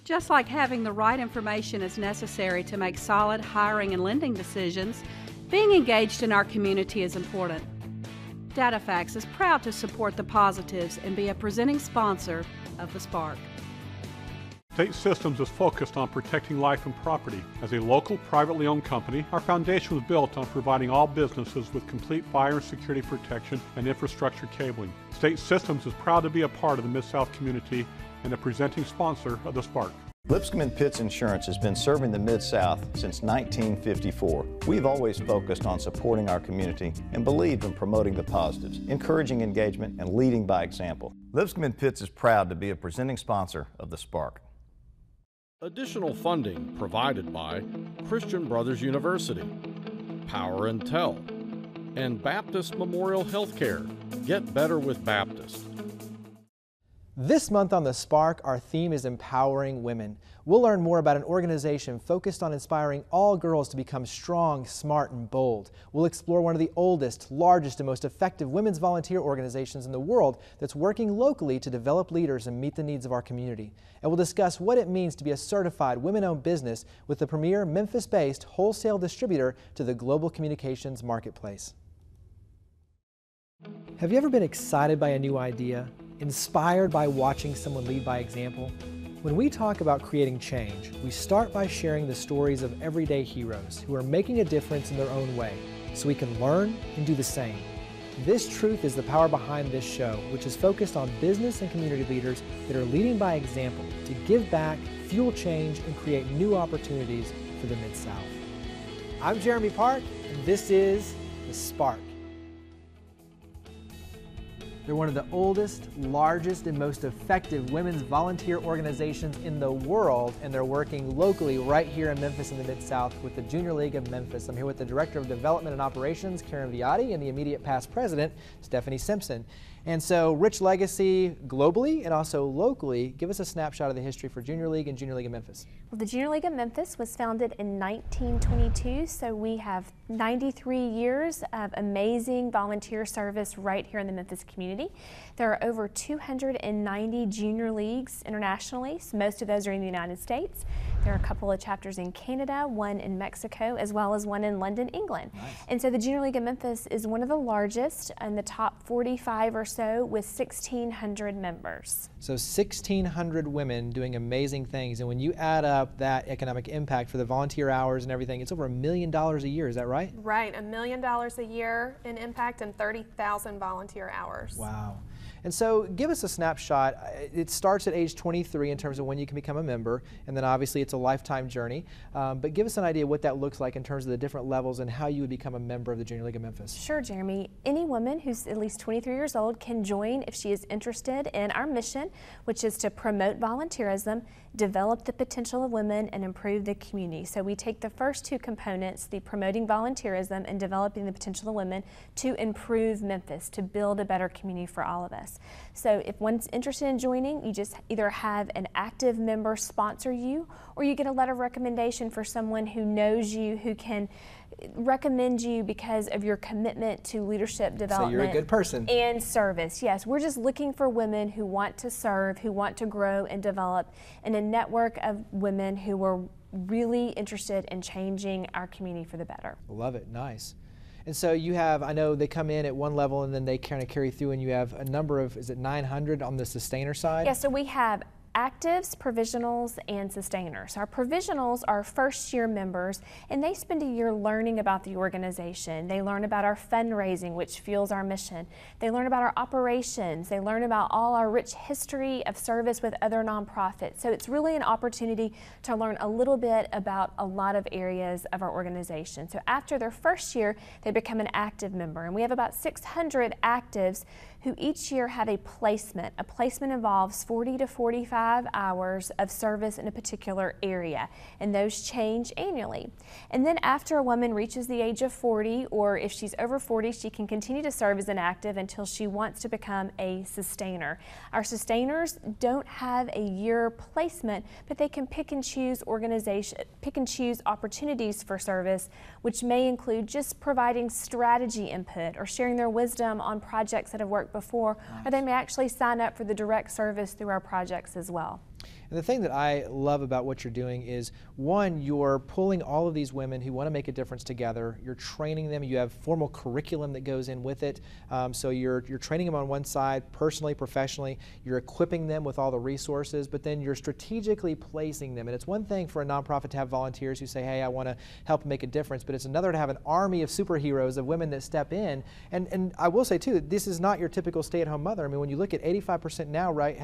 Just like having the right information is necessary to make solid hiring and lending decisions, being engaged in our community is important. DataFax is proud to support the positives and be a presenting sponsor of the Spark. State Systems is focused on protecting life and property. As a local, privately owned company, our foundation was built on providing all businesses with complete fire and security protection and infrastructure cabling. State Systems is proud to be a part of the Mid-South community and a presenting sponsor of the Spark. Lipscomb & Pitts Insurance has been serving the Mid-South since 1954. We've always focused on supporting our community and believed in promoting the positives, encouraging engagement, and leading by example. Lipscomb & Pitts is proud to be a presenting sponsor of the Spark. Additional funding provided by Christian Brothers University, Power & Tel, and Baptist Memorial Healthcare. Get better with Baptist. This month on The Spark, our theme is empowering women. We'll learn more about an organization focused on inspiring all girls to become strong, smart, and bold. We'll explore one of the oldest, largest, and most effective women's volunteer organizations in the world that's working locally to develop leaders and meet the needs of our community. And we'll discuss what it means to be a certified women-owned business with the premier Memphis-based wholesale distributor to the global communications marketplace. Have you ever been excited by a new idea? Inspired by watching someone lead by example? When we talk about creating change, we start by sharing the stories of everyday heroes who are making a difference in their own way, so we can learn and do the same. This truth is the power behind this show, which is focused on business and community leaders that are leading by example to give back, fuel change, and create new opportunities for the Mid-South. I'm Jeremy Park, and this is The Spark. They're one of the oldest, largest, and most effective women's volunteer organizations in the world, and they're working locally right here in Memphis in the Mid-South with the Junior League of Memphis. I'm here with the Director of Development and Operations, Karen Viotti, and the immediate past president, Stephanie Simpson. And so, rich legacy globally and also locally. Give us a snapshot of the history for Junior League and Junior League of Memphis. Well, the Junior League of Memphis was founded in 1922, so we have 93 years of amazing volunteer service right here in the Memphis community. There are over 290 junior leagues internationally, so most of those are in the United States. There are a couple of chapters in Canada, one in Mexico, as well as one in London, England. Nice. And so the Junior League of Memphis is one of the largest in the top 45 or so with 1,600 members. So 1,600 women doing amazing things, and when you add up that economic impact for the volunteer hours and everything, it's over $1 million a year, is that right? Right, $1 million a year in impact and 30,000 volunteer hours. Wow. And so give us a snapshot. It starts at age 23 in terms of when you can become a member, and then obviously it's a lifetime journey. But give us an idea what that looks like in terms of the different levels and how you would become a member of the Junior League of Memphis. Sure, Jeremy. Any woman who's at least 23 years old can join if she is interested in our mission, which is to promote volunteerism, develop the potential of women, and improve the community. So we take the first two components, the promoting volunteerism and developing the potential of women, to improve Memphis, to build a better community for all of us. So if one's interested in joining, you just either have an active member sponsor you, or you get a letter of recommendation for someone who knows you, who can recommend you because of your commitment to leadership development. So you're a good person. And service. Yes, we're just looking for women who want to serve, who want to grow and develop, and a network of women who are really interested in changing our community for the better. Love it. Nice. And so you have, I know they come in at one level and then they kind of carry through, and you have a number of, is it 900 on the sustainer side? Yeah, so we have actives, provisionals, and sustainers. Our provisionals are first-year members, and they spend a year learning about the organization. They learn about our fundraising, which fuels our mission. They learn about our operations. They learn about all our rich history of service with other nonprofits. So it's really an opportunity to learn a little bit about a lot of areas of our organization. So after their first year, they become an active member, and we have about 600 actives who each year have a placement. A placement involves 40 to 45 hours of service in a particular area, and those change annually. And then after a woman reaches the age of 40, or if she's over 40, she can continue to serve as an active until she wants to become a sustainer. Our sustainers don't have a year placement, but they can pick and choose opportunities for service, which may include just providing strategy input or sharing their wisdom on projects that have worked before, or they may actually sign up for the direct service through our projects as well. And the thing that I love about what you're doing is, one, you're pulling all of these women who want to make a difference together. You're training them. You have formal curriculum that goes in with it. So you're training them on one side, personally, professionally. You're equipping them with all the resources, but then you're strategically placing them. And it's one thing for a nonprofit to have volunteers who say, hey, I want to help make a difference, but it's another to have an army of superheroes, of women that step in. And I will say too, this is not your typical stay-at-home mother. I mean, when you look at 85% now, right,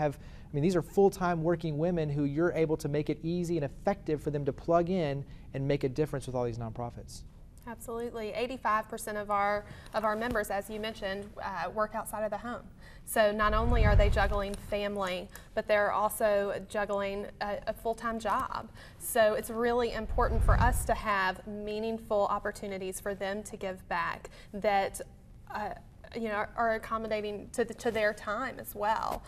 these are full-time working women who you're able to make it easy and effective for them to plug in and make a difference with all these nonprofits. Absolutely. 85% of our members, as you mentioned, work outside of the home. So not only are they juggling family, but they're also juggling a full-time job. So it's really important for us to have meaningful opportunities for them to give back that are accommodating to their time as well.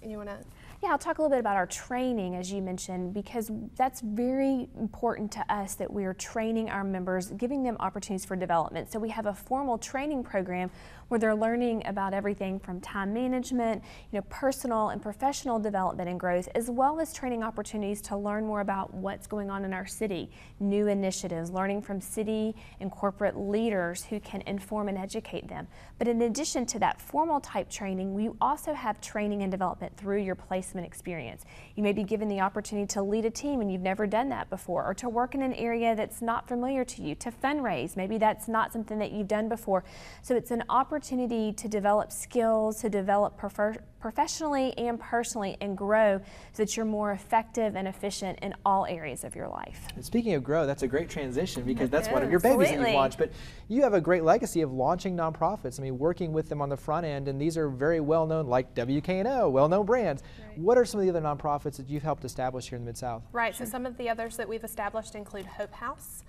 You want to? Yeah, I'll talk a little bit about our training, as you mentioned, because that's very important to us, that we are training our members, giving them opportunities for development. So we have a formal training program where they're learning about everything from time management, personal and professional development and growth, as well as training opportunities to learn more about what's going on in our city, new initiatives, learning from city and corporate leaders who can inform and educate them. But in addition to that formal type training, we also have training and development through your placement experience. You may be given the opportunity to lead a team and you've never done that before, or to work in an area that's not familiar to you, to fundraise. Maybe that's not something that you've done before. So it's an opportunity to develop skills, to develop professionally and personally, and grow so that you're more effective and efficient in all areas of your life. And speaking of grow, that's a great transition, because that's one of your babies that you launched. But you have a great legacy of launching nonprofits. I mean, working with them on the front end, and these are very well known, like WKNO, well-known brands. Right. What are some of the other nonprofits that you've helped establish here in the Mid-South? Right, so some of the others that we've established include Hope House,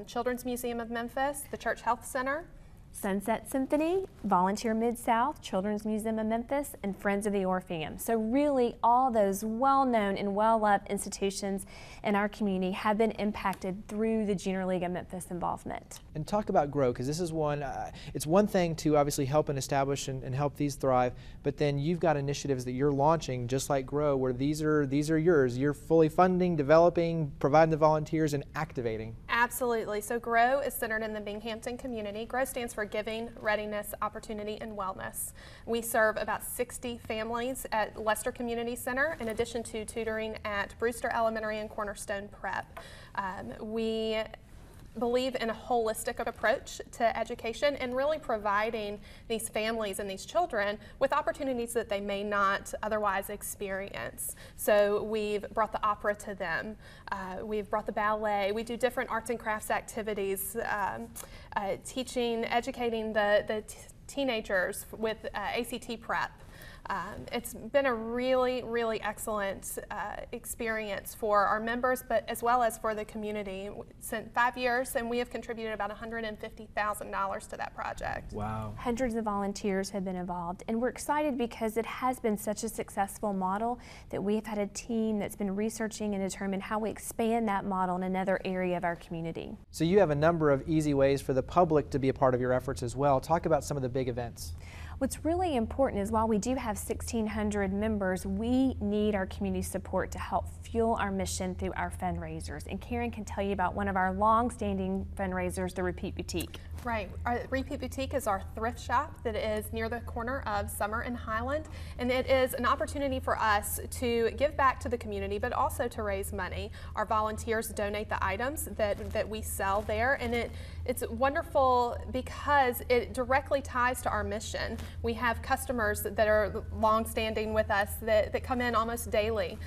Children's Museum of Memphis, the Church Health Center, Sunset Symphony, Volunteer Mid-South, Children's Museum of Memphis, and Friends of the Orpheum. So really all those well-known and well-loved institutions in our community have been impacted through the Junior League of Memphis involvement. And talk about grow, because this is one, it's one thing to obviously help and establish and help these thrive, but then you've got initiatives that you're launching just like grow, where these are yours. You're fully funding, developing, providing the volunteers, and activating. Absolutely. So GROW is centered in the Binghamton community. GROW stands for Giving, Readiness, Opportunity, and Wellness. We serve about 60 families at Lester Community Center, in addition to tutoring at Brewster Elementary and Cornerstone Prep. We believe in a holistic approach to education and really providing these families and these children with opportunities that they may not otherwise experience. So we've brought the opera to them, we've brought the ballet, we do different arts and crafts activities, teaching, educating the teenagers with ACT prep. It's been a really, really excellent experience for our members, but as well as for the community. Since 5 years, and we have contributed about $150,000 to that project. Wow. Hundreds of volunteers have been involved, and we're excited because it has been such a successful model that we've had a team that's been researching and determined how we expand that model in another area of our community. So you have a number of easy ways for the public to be a part of your efforts as well. Talk about some of the big events. What's really important is while we do have 1,600 members, we need our community support to help fuel our mission through our fundraisers. And Karen can tell you about one of our long-standing fundraisers, the Repeat Boutique. Right. Our Repeat Boutique is our thrift shop that is near the corner of Summer and Highland, and it is an opportunity for us to give back to the community, but also to raise money. Our volunteers donate the items that we sell there, and it's wonderful because it directly ties to our mission. We have customers that are long-standing with us that come in almost daily.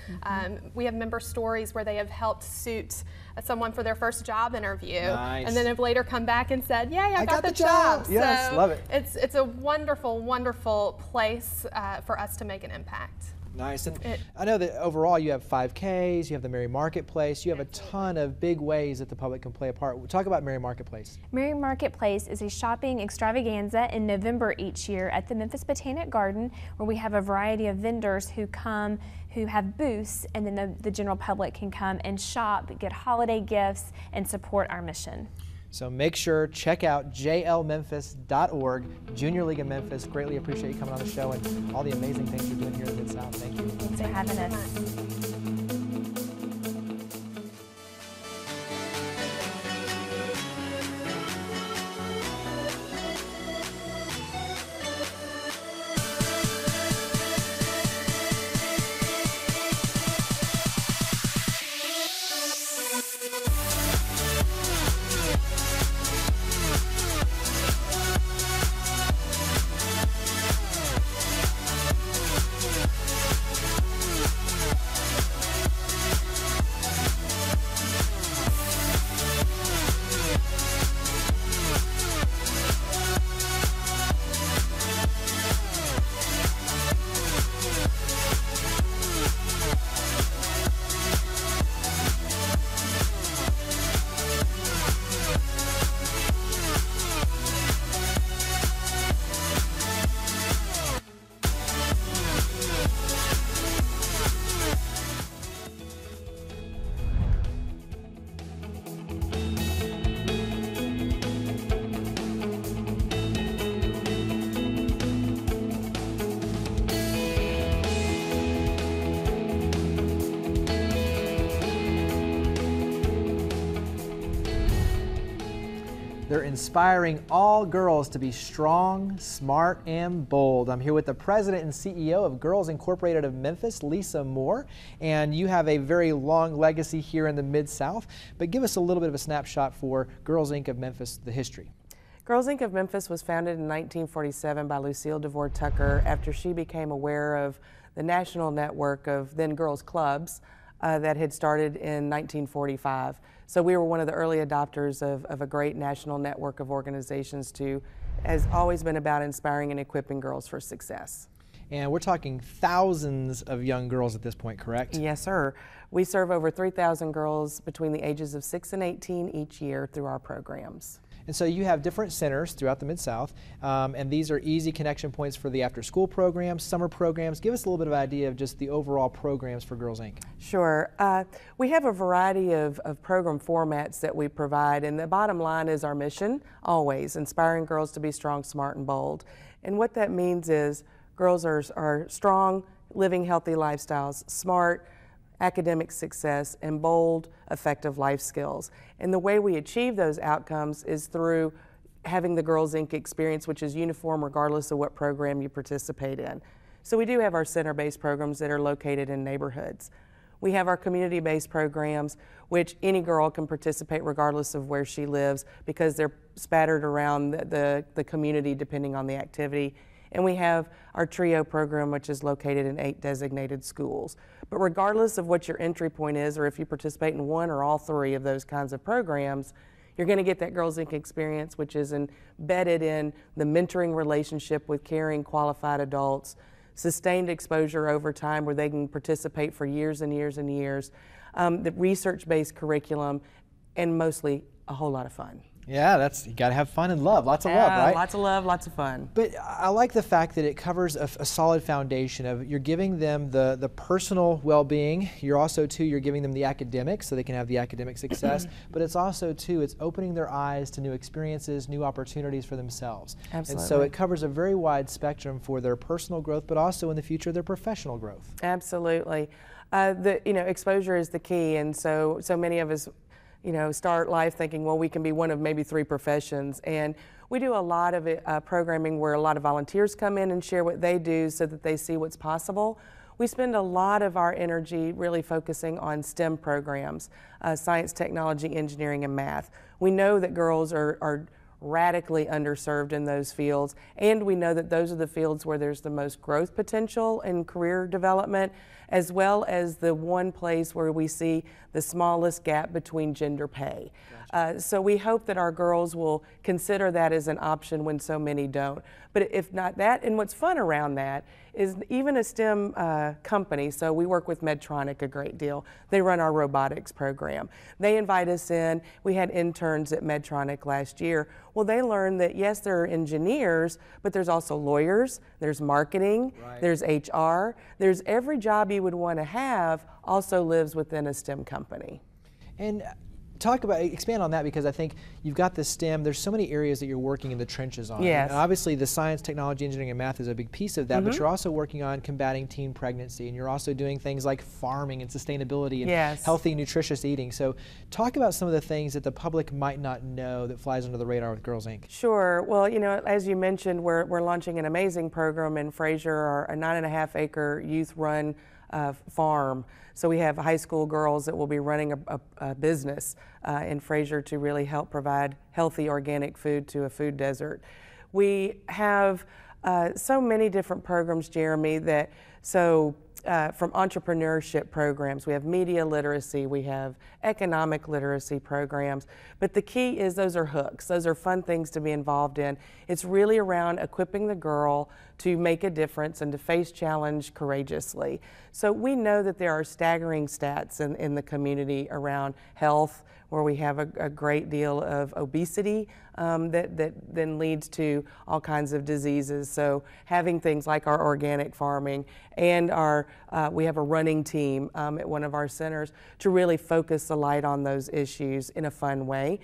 We have member stories where they have helped suit someone for their first job interview, nice. And then have later come back and said, "Yay, I got the job." Yes, so love it. It's a wonderful, wonderful place for us to make an impact. Nice. And I know that overall you have 5Ks, you have the Mary Marketplace, you have a ton of big ways that the public can play a part. Talk about Mary Marketplace. Mary Marketplace is a shopping extravaganza in November each year at the Memphis Botanic Garden, where we have a variety of vendors who come, who have booths, and then the general public can come and shop, get holiday gifts, and support our mission. So make sure, check out jlmemphis.org, Junior League of Memphis. Greatly appreciate you coming on the show and all the amazing things you're doing here in the Mid-South. Thank you. Thanks for having us. They're inspiring all girls to be strong, smart, and bold. I'm here with the president and CEO of Girls Incorporated of Memphis, Lisa Moore, and you have a very long legacy here in the Mid-South, but give us a little bit of a snapshot for Girls Inc. of Memphis, the history. Girls Inc. of Memphis was founded in 1947 by Lucille DeVore Tucker after she became aware of the national network of then girls clubs that had started in 1945. So we were one of the early adopters of a great national network of organizations has always been about inspiring and equipping girls for success. And we're talking thousands of young girls at this point, correct? Yes, sir. We serve over 3,000 girls between the ages of 6 and 18 each year through our programs. And so you have different centers throughout the Mid-South, and these are easy connection points for the after-school programs, summer programs. Give us a little bit of idea of just the overall programs for Girls Inc. Sure. We have a variety of program formats that we provide, and the bottom line is our mission, always, inspiring girls to be strong, smart, and bold. And what that means is girls are strong, living healthy lifestyles, smart, academic success, and bold, effective life skills. And the way we achieve those outcomes is through having the Girls Inc. experience, which is uniform regardless of what program you participate in. So we do have our center-based programs that are located in neighborhoods. We have our community-based programs, which any girl can participate regardless of where she lives because they're spattered around the community depending on the activity. And we have our TRIO program, which is located in 8 designated schools. But regardless of what your entry point is, or if you participate in one or all 3 of those kinds of programs, you're going to get that Girls Inc. experience, which is embedded in the mentoring relationship with caring, qualified adults, sustained exposure over time where they can participate for years and years and years, the research-based curriculum, and mostly a whole lot of fun. Yeah, you got to have fun and love. Lots of love, right? Lots of love, lots of fun. But I like the fact that it covers a solid foundation of you're giving them the personal well-being. You're also, too, you're giving them the academics so they can have the academic success. But it's also, too, it's opening their eyes to new experiences, new opportunities for themselves. Absolutely. And so it covers a very wide spectrum for their personal growth, but also in the future their professional growth. Absolutely. Exposure is the key, and so many of us start life thinking, well, we can be one of maybe 3 professions. And we do a lot of programming where a lot of volunteers come in and share what they do so that they see what's possible. We spend a lot of our energy really focusing on STEM programs, science, technology, engineering, and math. We know that girls are radically underserved in those fields, and we know that those are the fields where there's the most growth potential in career development, as well as the one place where we see the smallest gap between gender pay. Gotcha. So we hope that our girls will consider that as an option when so many don't. But if not that, and what's fun around that is even a STEM company, so we work with Medtronic a great deal. They run our robotics program. They invite us in. We had interns at Medtronic last year. Well, they learned that yes, there are engineers, but there's also lawyers, there's marketing, right, there's HR, there's every job you would want to have also lives within a STEM company. And expand on that, because I think you've got the STEM, there's so many areas that you're working in the trenches on. Yes. And obviously the science, technology, engineering, and math is a big piece of that, Mm-hmm. but you're also working on combating teen pregnancy, and you're also doing things like farming and sustainability and Yes. healthy, nutritious eating. So talk about some of the things that the public might not know that flies under the radar with Girls Inc. Sure. Well, you know, as you mentioned, we're launching an amazing program in Fraser, a 9.5-acre youth-run farm. So we have high school girls that will be running a business in Fraser to really help provide healthy organic food to a food desert. We have so many different programs, Jeremy, that from entrepreneurship programs, we have media literacy, we have economic literacy programs, but the key is those are hooks. Those are fun things to be involved in. It's really around equipping the girl to make a difference and to face challenge courageously. So we know that there are staggering stats in the community around health, where we have a great deal of obesity that then leads to all kinds of diseases. So having things like our organic farming and we have a running team at one of our centers to really focus the light on those issues in a fun way.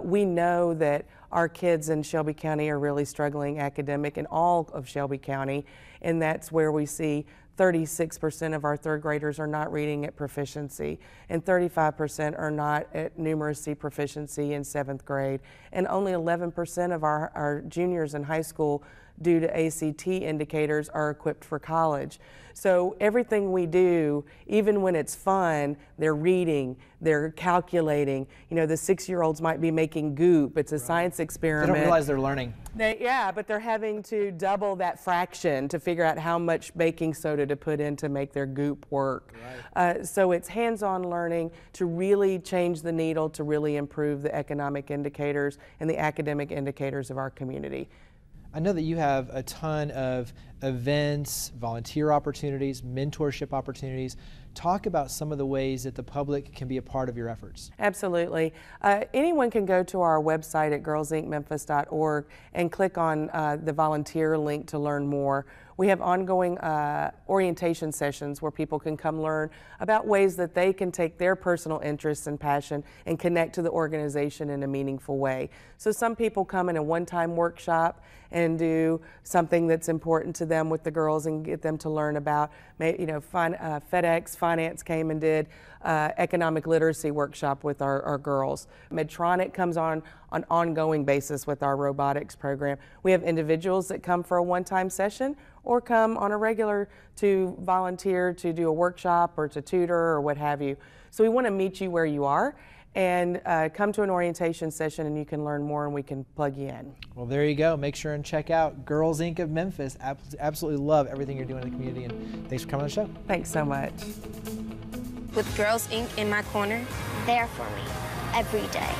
We know that our kids in Shelby County are really struggling academic in all of Shelby County, and that's where we see 36% of our third graders are not reading at proficiency, and 35% are not at numeracy proficiency in 7th grade, and only 11% of our juniors in high school, due to ACT indicators, are equipped for college. So everything we do, even when it's fun, they're reading, they're calculating. You know, the 6-year-olds might be making goop. It's a science experiment. They don't realize they're learning. But they're having to double that fraction to figure out how much baking soda to put in to make their goop work. Right. So it's hands-on learning to really change the needle, to really improve the economic indicators and the academic indicators of our community. I know that you have a ton of events, volunteer opportunities, mentorship opportunities. Talk about some of the ways that the public can be a part of your efforts. Absolutely. Anyone can go to our website at girlsincmemphis.org and click on the volunteer link to learn more. We have ongoing orientation sessions where people can come learn about ways that they can take their personal interests and passion and connect to the organization in a meaningful way. So some people come in a one-time workshop and do something that's important to them with the girls and get them to learn about, FedEx Finance came and did economic literacy workshop with our girls. Medtronic comes on an ongoing basis with our robotics program. We have individuals that come for a one-time session or come on a regular to volunteer to do a workshop or to tutor or what have you. So we want to meet you where you are and come to an orientation session and you can learn more and we can plug you in. Well, there you go. Make sure and check out Girls Inc. of Memphis. Absolutely love everything you're doing in the community, and thanks for coming on the show. Thanks so much. With Girls Inc. in my corner, there for me every day.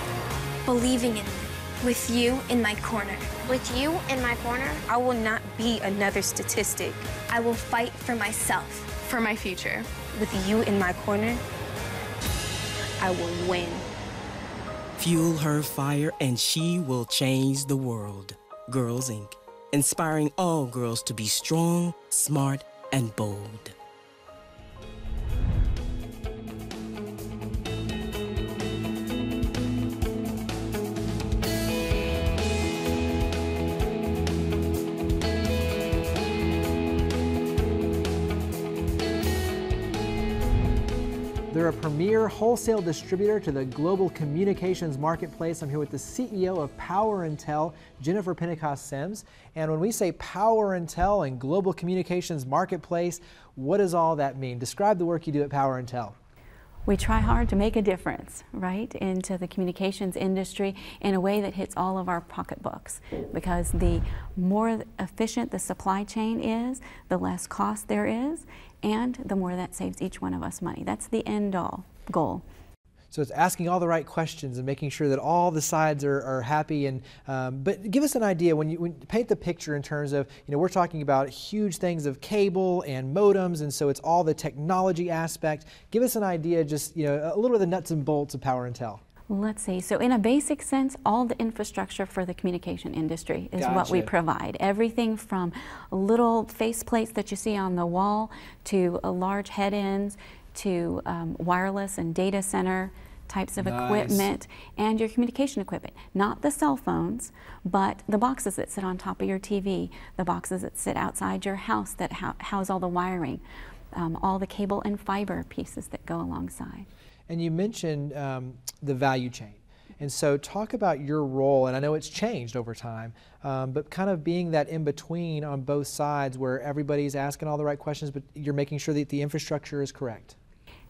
believing in me. With you in my corner. With you in my corner, I will not be another statistic. I will fight for myself. For my future. With you in my corner, I will win. Fuel her fire and she will change the world. Girls Inc. Inspiring all girls to be strong, smart, and bold. They're a premier wholesale distributor to the global communications marketplace. I'm here with the CEO of Power & Tel, Jennifer Pentecost Sims. And when we say Power & Tel and global communications marketplace, what does all that mean? Describe the work you do at Power & Tel. We try hard to make a difference, right, into the communications industry in a way that hits all of our pocketbooks, because the more efficient the supply chain is, the less cost there is, and the more that saves each one of us money. That's the end-all goal. So it's asking all the right questions and making sure that all the sides are happy. And but give us an idea, when you paint the picture in terms of, we're talking about huge things of cable and modems, and so it's all the technology aspect. Give us an idea, just a little of the nuts and bolts of Power & Tel. Let's see. So in a basic sense, all the infrastructure for the communication industry is Gotcha. what we provide. Everything from little faceplates that you see on the wall to large head ends to wireless and data center types of equipment and your communication equipment. Not the cell phones, but the boxes that sit on top of your TV, the boxes that sit outside your house that house all the wiring, all the cable and fiber pieces that go alongside. And you mentioned the value chain. And so talk about your role, and I know it's changed over time, but kind of being that in-between on both sides where everybody's asking all the right questions, but you're making sure that the infrastructure is correct.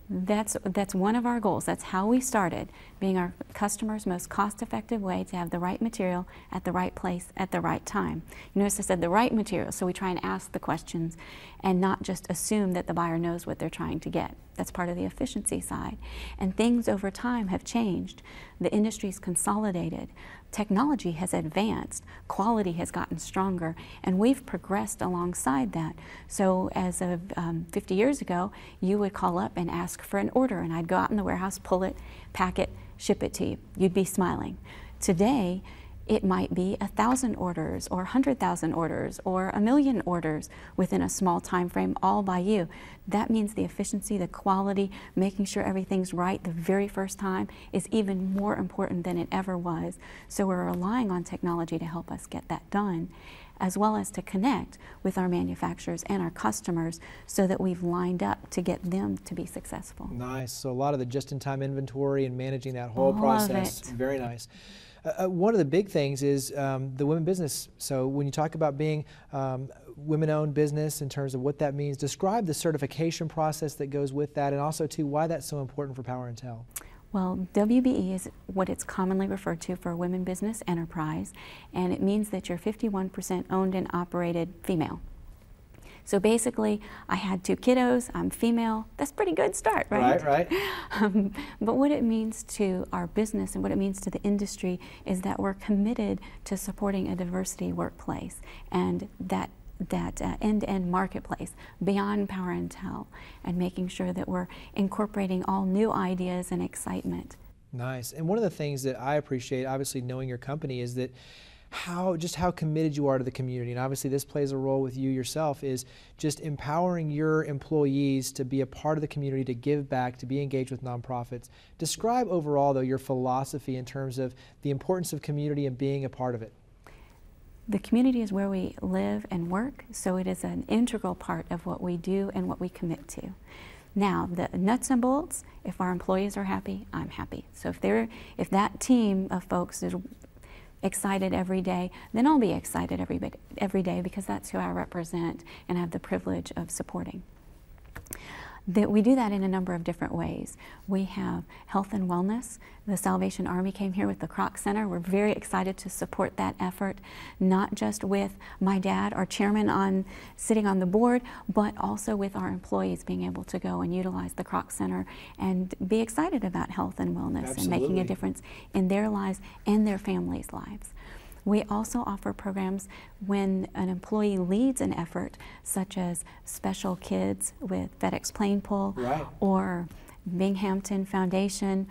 That's one of our goals. That's how we started, being our customers' most cost-effective way to have the right material at the right place at the right time. You notice I said the right material, so we try and ask the questions and not just assume that the buyer knows what they're trying to get. That's part of the efficiency side. And things over time have changed. The industry's consolidated. Technology has advanced. Quality has gotten stronger. And we've progressed alongside that. So as of 50 years ago, you would call up and ask for an order, and I'd go out in the warehouse, pull it, pack it, ship it to you. You'd be smiling. Today, it might be 1,000 orders or 100,000 orders or 1,000,000 orders within a small time frame, all by you. That means the efficiency, the quality, making sure everything's right the very first time is even more important than it ever was. So we're relying on technology to help us get that done, as well as to connect with our manufacturers and our customers so that we've lined up to get them to be successful. Nice. So a lot of the just-in-time inventory and managing that whole process. Very nice. One of the big things is the women business. So when you talk about being women-owned business in terms of what that means, describe the certification process that goes with that, and also too why that's so important for Power & Tell. Well, WBE is what it's commonly referred to for a women business enterprise, and it means that you're 51% owned and operated female. So basically, I had 2 kiddos, I'm female, that's a pretty good start, right? Right. But what it means to our business and what it means to the industry is that we're committed to supporting a diversity workplace and that end-to-end marketplace beyond Power & Tell, and making sure that we're incorporating all new ideas and excitement. Nice. And one of the things that I appreciate, obviously knowing your company, is that how committed you are to the community. And obviously this plays a role with you yourself, is just empowering your employees to be a part of the community, to give back, to be engaged with nonprofits. Describe overall, though, your philosophy in terms of the importance of community and being a part of it. The community is where we live and work, so it is an integral part of what we do and what we commit to. Now, the nuts and bolts, if our employees are happy, I'm happy. So if that team of folks is excited every day, then I'll be excited every day, because that's who I represent and have the privilege of supporting. We do that in a number of different ways. We have health and wellness. The Salvation Army came here with the Kroc Center. We're very excited to support that effort, not just with my dad, our chairman, sitting on the board, but also with our employees being able to go and utilize the Kroc Center and be excited about health and wellness. Absolutely. And making a difference in their lives and their families' lives. We also offer programs when an employee leads an effort, such as Special Kids with FedEx Plane Pull, right, or Binghamton Foundation,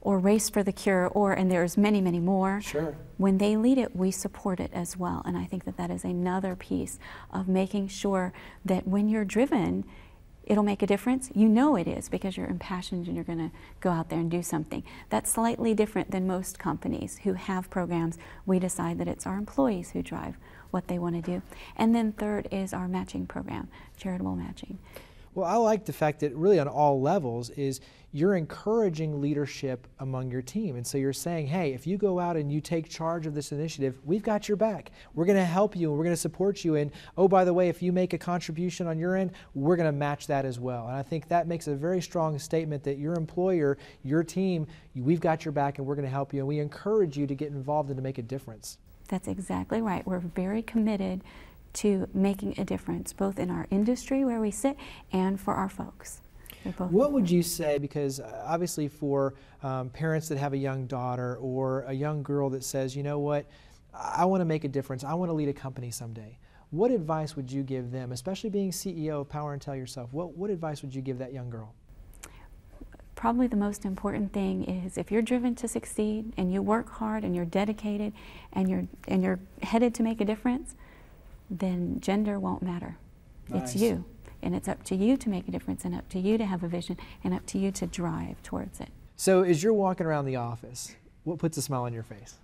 or Race for the Cure, and there's many, many more. Sure. When they lead it, we support it as well. And I think that that is another piece of making sure that when you're driven, it'll make a difference. You know it is, because you're impassioned and you're going to go out there and do something. That's slightly different than most companies who have programs. We decide that it's our employees who drive what they want to do. And then third is our matching program, charitable matching. Well, I like the fact that really on all levels is you're encouraging leadership among your team. And so you're saying, hey, if you go out and you take charge of this initiative, we've got your back. We're going to help you and we're going to support you. And oh, by the way, if you make a contribution on your end, we're going to match that as well. And I think that makes a very strong statement that your employer, your team, we've got your back and we're going to help you. And we encourage you to get involved and to make a difference. That's exactly right. We're very committed to making a difference, both in our industry where we sit and for our folks. What would you say, because obviously for parents that have a young daughter or a young girl that says, you know what, I want to make a difference, I want to lead a company someday. What advice would you give them, especially being CEO of Power & Tell yourself? What advice would you give that young girl? Probably the most important thing is, if you're driven to succeed and you work hard and you're dedicated and you're headed to make a difference, then gender won't matter. Nice. It's you. And it's up to you to make a difference, and up to you to have a vision, and up to you to drive towards it. So as you're walking around the office, what puts a smile on your face?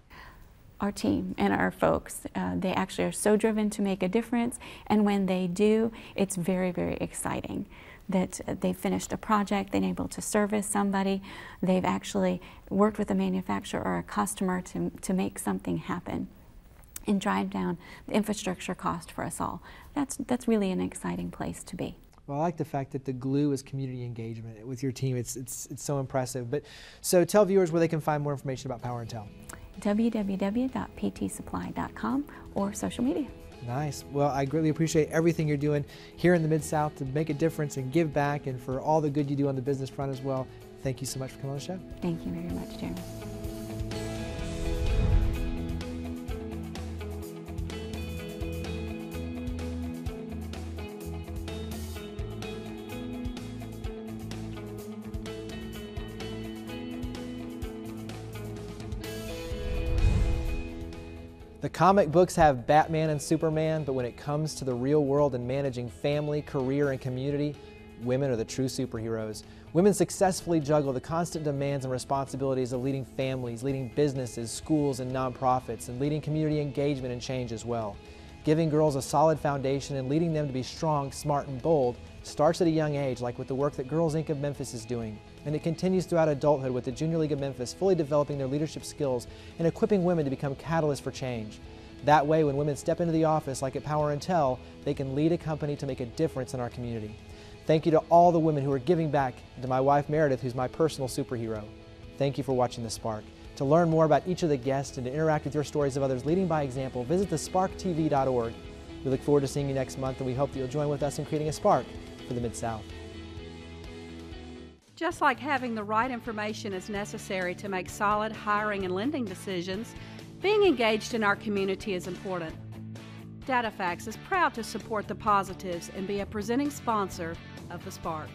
Our team and our folks, they actually are so driven to make a difference, and when they do, it's very, very exciting that they've finished a project, they've been able to service somebody, they've actually worked with a manufacturer or a customer to make something happen and drive down the infrastructure cost for us all. That's really an exciting place to be. Well, I like the fact that the glue is community engagement with your team. It's so impressive. But so tell viewers where they can find more information about Power & Tell. www.ptsupply.com or social media. Nice. Well, I greatly appreciate everything you're doing here in the Mid-South to make a difference and give back, and for all the good you do on the business front as well. Thank you so much for coming on the show. Thank you very much, Jeremy. The comic books have Batman and Superman, but when it comes to the real world and managing family, career, and community, women are the true superheroes. Women successfully juggle the constant demands and responsibilities of leading families, leading businesses, schools, and nonprofits, and leading community engagement and change as well. Giving girls a solid foundation and leading them to be strong, smart, and bold starts at a young age, like with the work that Girls Inc. of Memphis is doing. And it continues throughout adulthood with the Junior League of Memphis fully developing their leadership skills and equipping women to become catalysts for change. That way, when women step into the office, like at Power & Tell, they can lead a company to make a difference in our community. Thank you to all the women who are giving back, and to my wife Meredith, who's my personal superhero. Thank you for watching The Spark. To learn more about each of the guests and to interact with your stories of others leading by example, visit thesparktv.org. We look forward to seeing you next month, and we hope that you'll join with us in creating a spark for the Mid-South. Just like having the right information is necessary to make solid hiring and lending decisions, being engaged in our community is important. DataFax is proud to support the positives and be a presenting sponsor of The Spark.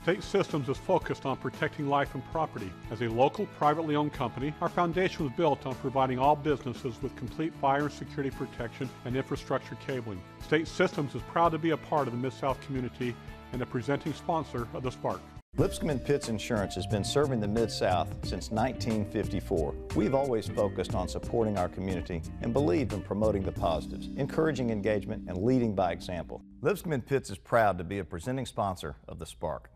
State Systems is focused on protecting life and property. As a local, privately owned company, our foundation was built on providing all businesses with complete fire and security protection and infrastructure cabling. State Systems is proud to be a part of the Mid-South community and a presenting sponsor of The Spark. Lipscomb & Pitts Insurance has been serving the Mid-South since 1954. We've always focused on supporting our community and believed in promoting the positives, encouraging engagement, and leading by example. Lipscomb & Pitts is proud to be a presenting sponsor of The Spark.